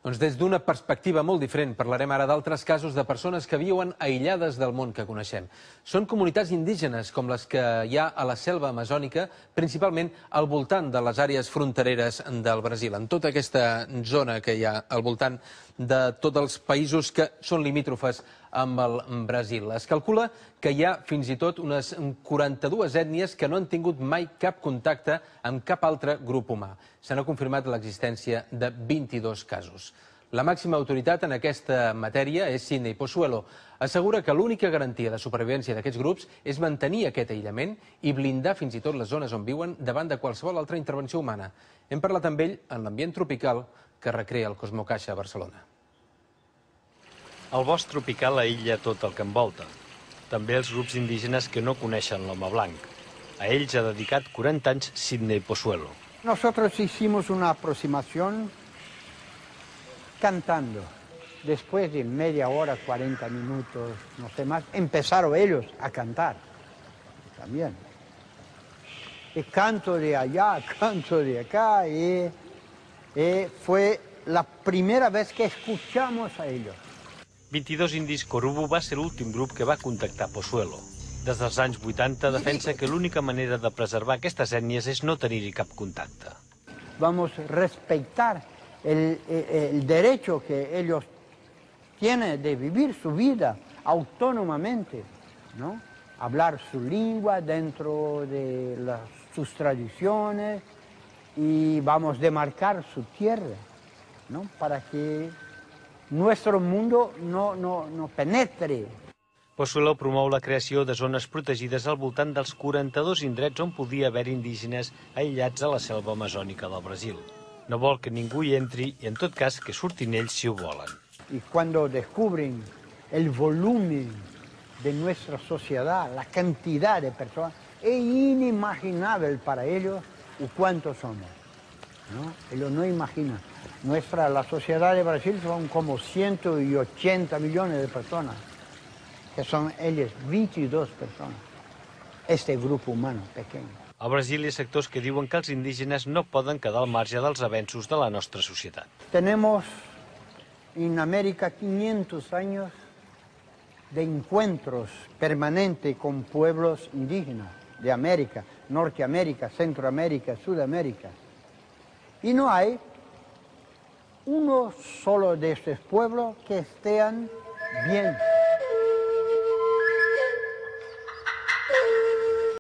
Doncs des d'una perspectiva molt diferent parlarem ara d'altres casos de persones que viuen aïllades del món que coneixem. Són comunitats indígenes com les que hi ha a la selva amazònica, principalment al voltant de les àrees frontereres del Brasil, en tota aquesta zona que hi ha al voltant de tots els països que són limítrofes amb el Brasil. Es calcula que hi ha fins i tot unes 42 ètnies que no han tingut mai cap contacte amb cap altre grup humà. Se n'ha confirmat l'existència de 22 casos. La màxima autoritat en aquesta matèria és Sidney Pozuelo. Assegura que l'única garantia de supervivència d'aquests grups és mantenir aquest aïllament i blindar fins i tot les zones on viuen davant de qualsevol altra intervenció humana. Hem parlat amb ell en l'ambient tropical que recrea el Cosmocaixa a Barcelona. El bosc tropical aïlla tot el que envolta. També els grups indígenes que no coneixen l'home blanc. A ells ha dedicat 40 anys Sidney Pozuelo. Nosotros hicimos una aproximación cantando. Después de media hora, 40 minutos, no sé más, empezaron ellos a cantar también. Y canto de allá, canto de acá, y fue la primera vez que escuchamos a ellos. 22 indis Korubu va ser l'últim grup que va contactar Pozuelo. Des dels anys 80 defensa que l'única manera de preservar aquestes ètnies és no tenir-hi cap contacte. Vamos a respetar el derecho que ellos tienen de vivir su vida autónomamente, ¿no? Hablar su lengua dentro de sus tradiciones y vamos a demarcar su tierra, ¿no? Para que nuestro mundo no penetre. Pozuelo promou la creació de zones protegides al voltant dels 42 indrets on podia haver indígenes aïllats a la selva amazònica del Brasil. No vol que ningú hi entri i, en tot cas, que surtin ells si ho volen. Y cuando descubren el volumen de nuestra sociedad, la cantidad de personas, es inimaginable para ellos cuántos somos, ¿no? Ellos no imaginan. La sociedad de Brasil son como 180 millones de personas, que son ellos 22 personas, este grupo humano pequeño. Al Brasil hi ha sectors que diuen que els indígenes no poden quedar al marge dels avenços de la nostra societat. Tenemos en América 500 años de encuentros permanentes con pueblos indígenas de América, Norteamérica, Centroamérica, Sudamérica. Y no hay uno solo de estos pueblos que estén bien.